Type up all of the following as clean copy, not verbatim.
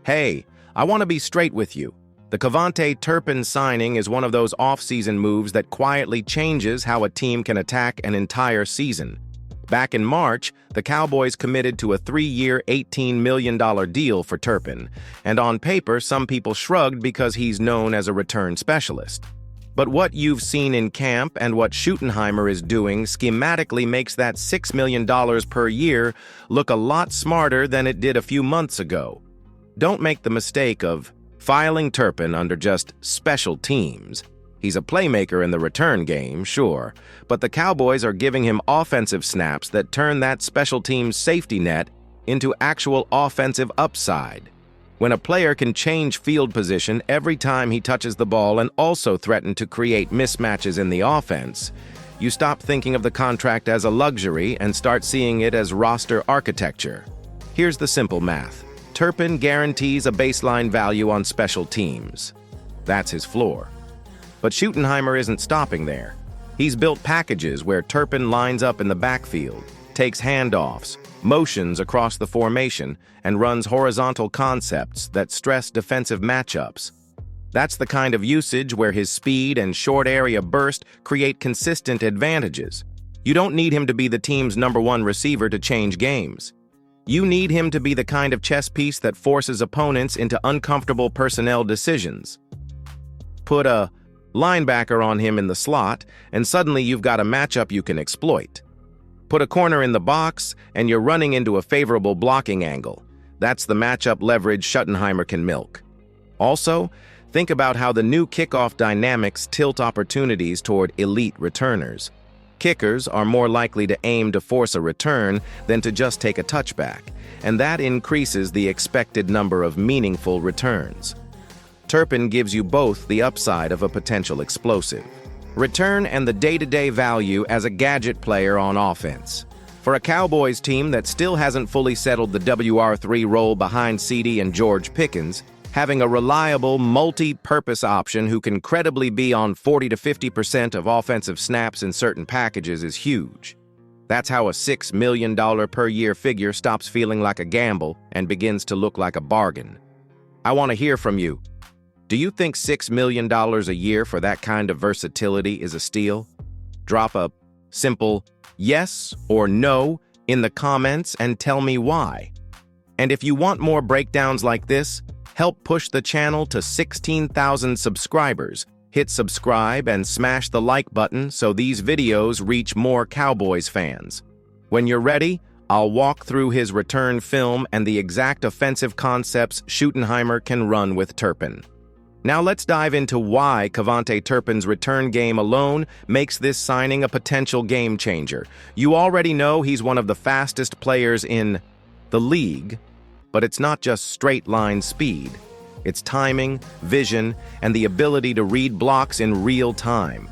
Hey, I want to be straight with you. The Turpin signing is one of those off-season moves that quietly changes how a team can attack an entire season. Back in March, the Cowboys committed to a 3-year, $18 million deal for Turpin, and on paper, some people shrugged because he's known as a return specialist. But what you've seen in camp and what Schottenheimer is doing schematically makes that $6 million per year look a lot smarter than it did a few months ago. Don't make the mistake of filing Turpin under just special teams. He's a playmaker in the return game, sure, but the Cowboys are giving him offensive snaps that turn that special team's safety net into actual offensive upside. When a player can change field position every time he touches the ball and also threaten to create mismatches in the offense, you stop thinking of the contract as a luxury and start seeing it as roster architecture. Here's the simple math. Turpin guarantees a baseline value on special teams. That's his floor. But Schottenheimer isn't stopping there. He's built packages where Turpin lines up in the backfield, takes handoffs, motions across the formation, and runs horizontal concepts that stress defensive matchups. That's the kind of usage where his speed and short area burst create consistent advantages. You don't need him to be the team's #1 receiver to change games. You need him to be the kind of chess piece that forces opponents into uncomfortable personnel decisions. Put a linebacker on him in the slot, and suddenly you've got a matchup you can exploit. Put a corner in the box, and you're running into a favorable blocking angle. That's the matchup leverage Schottenheimer can milk. Also, think about how the new kickoff dynamics tilt opportunities toward elite returners. Kickers are more likely to aim to force a return than to just take a touchback, and that increases the expected number of meaningful returns. Turpin gives you both the upside of a potential explosive return and the day-to-day value as a gadget player on offense. For a Cowboys team that still hasn't fully settled the WR3 role behind CeeDee and George Pickens, having a reliable, multi-purpose option who can credibly be on 40 to 50% of offensive snaps in certain packages is huge. That's how a $6 million per year figure stops feeling like a gamble and begins to look like a bargain. I want to hear from you. Do you think $6 million a year for that kind of versatility is a steal? Drop a simple yes or no in the comments and tell me why. And if you want more breakdowns like this, help push the channel to 16,000 subscribers. Hit subscribe and smash the like button so these videos reach more Cowboys fans. When you're ready, I'll walk through his return film and the exact offensive concepts Schottenheimer can run with Turpin. Now let's dive into why Turpin's return game alone makes this signing a potential game changer. You already know he's one of the fastest players in the league, but it's not just straight-line speed. It's timing, vision, and the ability to read blocks in real time.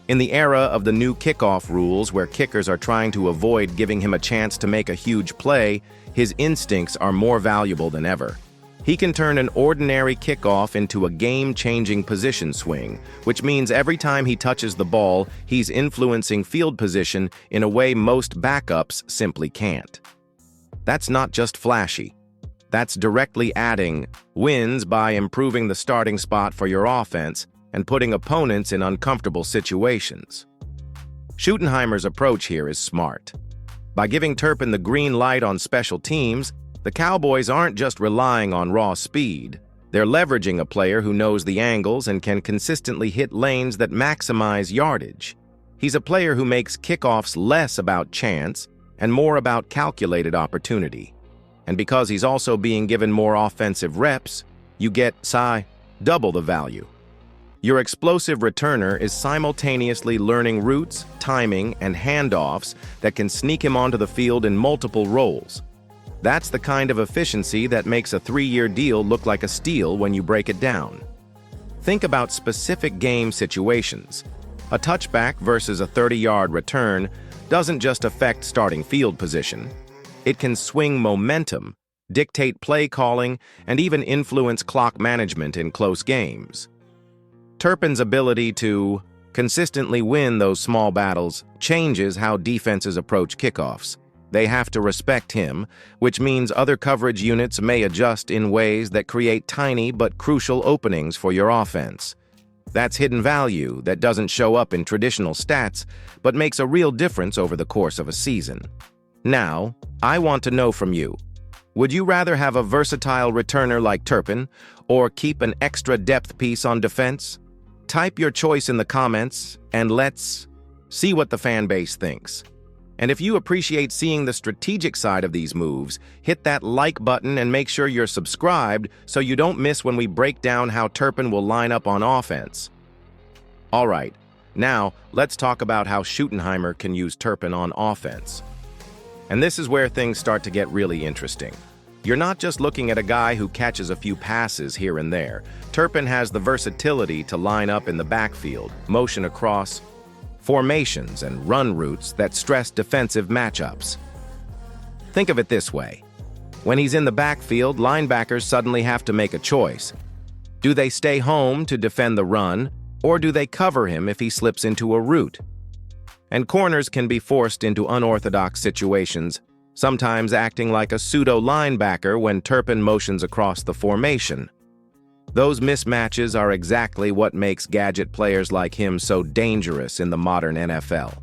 In the era of the new kickoff rules where kickers are trying to avoid giving him a chance to make a huge play, his instincts are more valuable than ever. He can turn an ordinary kickoff into a game-changing position swing, which means every time he touches the ball, he's influencing field position in a way most backups simply can't. That's not just flashy. That's directly adding wins by improving the starting spot for your offense and putting opponents in uncomfortable situations. Schottenheimer's approach here is smart. By giving Turpin the green light on special teams, the Cowboys aren't just relying on raw speed. They're leveraging a player who knows the angles and can consistently hit lanes that maximize yardage. He's a player who makes kickoffs less about chance and more about calculated opportunity. And because he's also being given more offensive reps, you get, double the value. Your explosive returner is simultaneously learning routes, timing, and handoffs that can sneak him onto the field in multiple roles. That's the kind of efficiency that makes a 3-year deal look like a steal when you break it down. Think about specific game situations. A touchback versus a 30-yard return doesn't just affect starting field position. It can swing momentum, dictate play calling, and even influence clock management in close games. Turpin's ability to consistently win those small battles changes how defenses approach kickoffs. They have to respect him, which means other coverage units may adjust in ways that create tiny but crucial openings for your offense. That's hidden value that doesn't show up in traditional stats, but makes a real difference over the course of a season. Now, I want to know from you. Would you rather have a versatile returner like Turpin, or keep an extra depth piece on defense? Type your choice in the comments, and let's see what the fan base thinks. And if you appreciate seeing the strategic side of these moves, hit that like button and make sure you're subscribed so you don't miss when we break down how Turpin will line up on offense. All right, now let's talk about how Schottenheimer can use Turpin on offense. And this is where things start to get really interesting. You're not just looking at a guy who catches a few passes here and there. Turpin has the versatility to line up in the backfield, motion across formations and run routes that stress defensive matchups. Think of it this way. When he's in the backfield, linebackers suddenly have to make a choice. Do they stay home to defend the run, or do they cover him if he slips into a route? And corners can be forced into unorthodox situations, sometimes acting like a pseudo-linebacker when Turpin motions across the formation. Those mismatches are exactly what makes gadget players like him so dangerous in the modern NFL.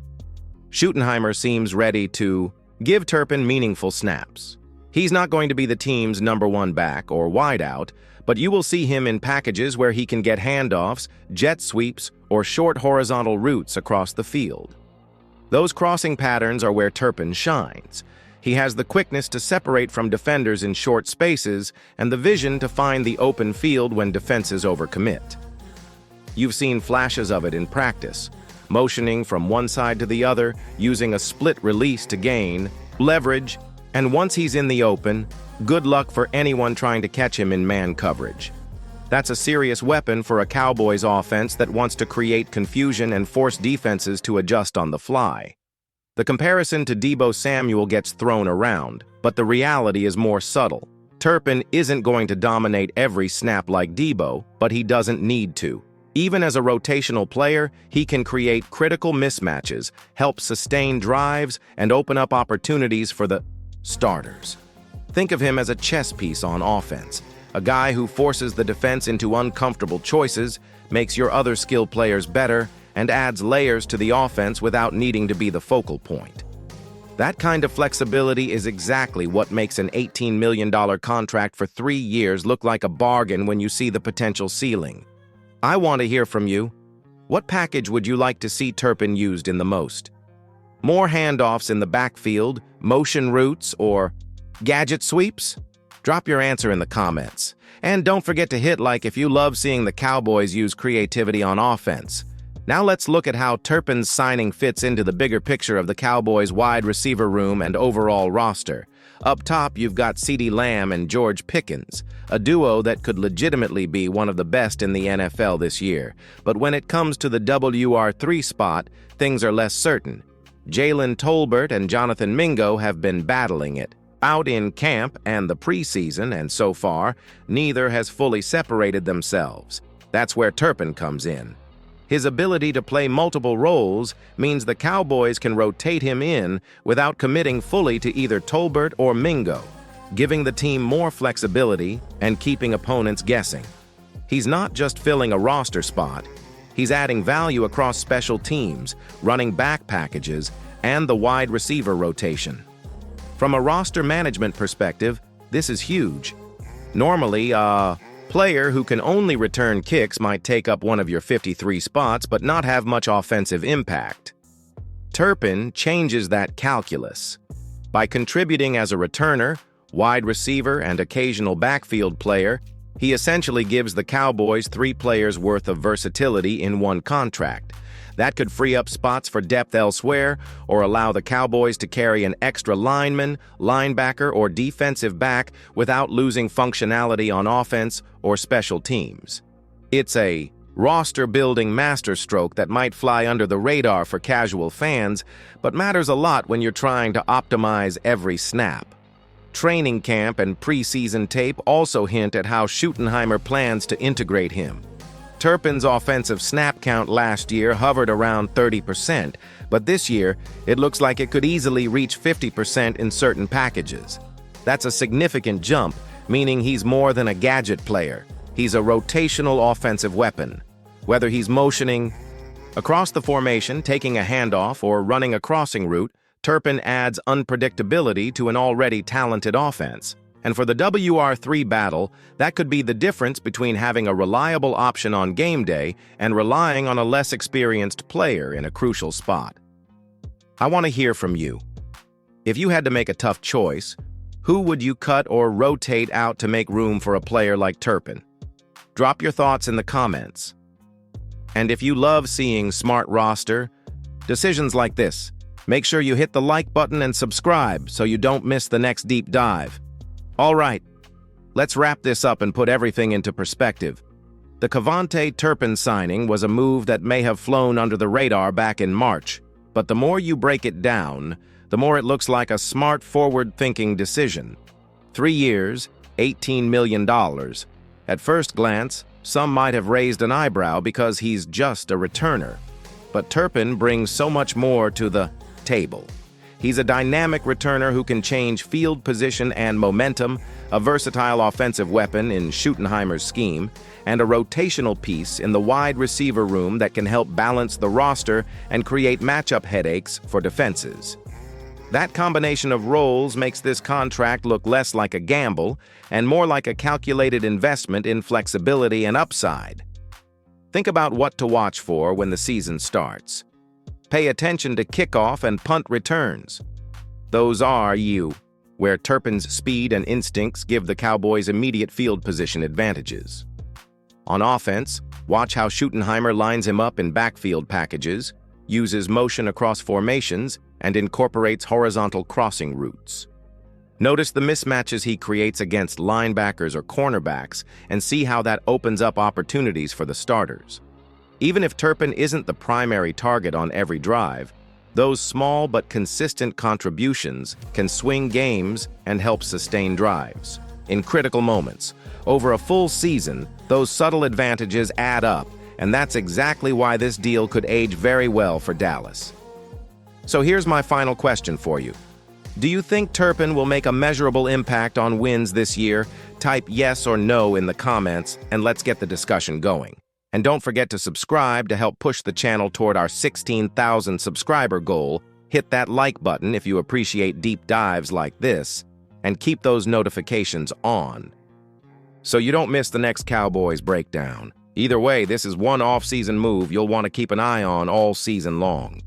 Schottenheimer seems ready to give Turpin meaningful snaps. He's not going to be the team's #1 back or wideout, but you will see him in packages where he can get handoffs, jet sweeps, or short horizontal routes across the field. Those crossing patterns are where Turpin shines. He has the quickness to separate from defenders in short spaces and the vision to find the open field when defenses overcommit. You've seen flashes of it in practice, motioning from one side to the other, using a split release to gain leverage, and once he's in the open, good luck for anyone trying to catch him in man coverage. That's a serious weapon for a Cowboys offense that wants to create confusion and force defenses to adjust on the fly. The comparison to Deebo Samuel gets thrown around, but the reality is more subtle. Turpin isn't going to dominate every snap like Deebo, but he doesn't need to. Even as a rotational player, he can create critical mismatches, help sustain drives, and open up opportunities for the starters. Think of him as a chess piece on offense, a guy who forces the defense into uncomfortable choices, makes your other skill players better, and adds layers to the offense without needing to be the focal point. That kind of flexibility is exactly what makes an $18 million contract for 3 years look like a bargain when you see the potential ceiling. I want to hear from you. What package would you like to see Turpin used in the most? More handoffs in the backfield, motion routes, or gadget sweeps? Drop your answer in the comments. And don't forget to hit like if you love seeing the Cowboys use creativity on offense. Now let's look at how Turpin's signing fits into the bigger picture of the Cowboys' wide receiver room and overall roster. Up top, you've got CeeDee Lamb and George Pickens, a duo that could legitimately be one of the best in the NFL this year. But when it comes to the WR3 spot, things are less certain. Jalen Tolbert and Jonathan Mingo have been battling it out in camp and the preseason, and so far, neither has fully separated themselves. That's where Turpin comes in. His ability to play multiple roles means the Cowboys can rotate him in without committing fully to either Tolbert or Mingo, giving the team more flexibility and keeping opponents guessing. He's not just filling a roster spot, he's adding value across special teams, running back packages, and the wide receiver rotation. From a roster management perspective, this is huge. Normally, player who can only return kicks might take up one of your 53 spots but not have much offensive impact. Turpin changes that calculus. By contributing as a returner, wide receiver, and occasional backfield player, he essentially gives the Cowboys 3 players' worth of versatility in one contract. That could free up spots for depth elsewhere or allow the Cowboys to carry an extra lineman, linebacker, or defensive back without losing functionality on offense or special teams. It's a roster-building masterstroke that might fly under the radar for casual fans, but matters a lot when you're trying to optimize every snap. Training camp and preseason tape also hint at how Schottenheimer plans to integrate him. Turpin's offensive snap count last year hovered around 30%, but this year, it looks like it could easily reach 50% in certain packages. That's a significant jump, meaning he's more than a gadget player. He's a rotational offensive weapon. Whether he's motioning across the formation, taking a handoff, or running a crossing route, Turpin adds unpredictability to an already talented offense. And for the WR3 battle, that could be the difference between having a reliable option on game day and relying on a less experienced player in a crucial spot. I want to hear from you. If you had to make a tough choice, who would you cut or rotate out to make room for a player like Turpin? Drop your thoughts in the comments. And if you love seeing smart roster decisions like this, make sure you hit the like button and subscribe so you don't miss the next deep dive. All right, let's wrap this up and put everything into perspective. The Turpin signing was a move that may have flown under the radar back in March, but the more you break it down, the more it looks like a smart, forward-thinking decision. 3 years, $18 million. At first glance, some might have raised an eyebrow because he's just a returner. But Turpin brings so much more to the table. He's a dynamic returner who can change field position and momentum, a versatile offensive weapon in Schottenheimer's scheme, and a rotational piece in the wide receiver room that can help balance the roster and create matchup headaches for defenses. That combination of roles makes this contract look less like a gamble and more like a calculated investment in flexibility and upside. Think about what to watch for when the season starts. Pay attention to kickoff and punt returns. Those are where Turpin's speed and instincts give the Cowboys immediate field position advantages. On offense, watch how Schottenheimer lines him up in backfield packages, uses motion across formations, and incorporates horizontal crossing routes. Notice the mismatches he creates against linebackers or cornerbacks and see how that opens up opportunities for the starters. Even if Turpin isn't the primary target on every drive, those small but consistent contributions can swing games and help sustain drives. In critical moments, over a full season, those subtle advantages add up, and that's exactly why this deal could age very well for Dallas. So here's my final question for you. Do you think Turpin will make a measurable impact on wins this year? Type yes or no in the comments, and let's get the discussion going. And don't forget to subscribe to help push the channel toward our 16,000 subscriber goal. Hit that like button if you appreciate deep dives like this, and keep those notifications on, so you don't miss the next Cowboys breakdown. Either way, this is one off-season move you'll want to keep an eye on all season long.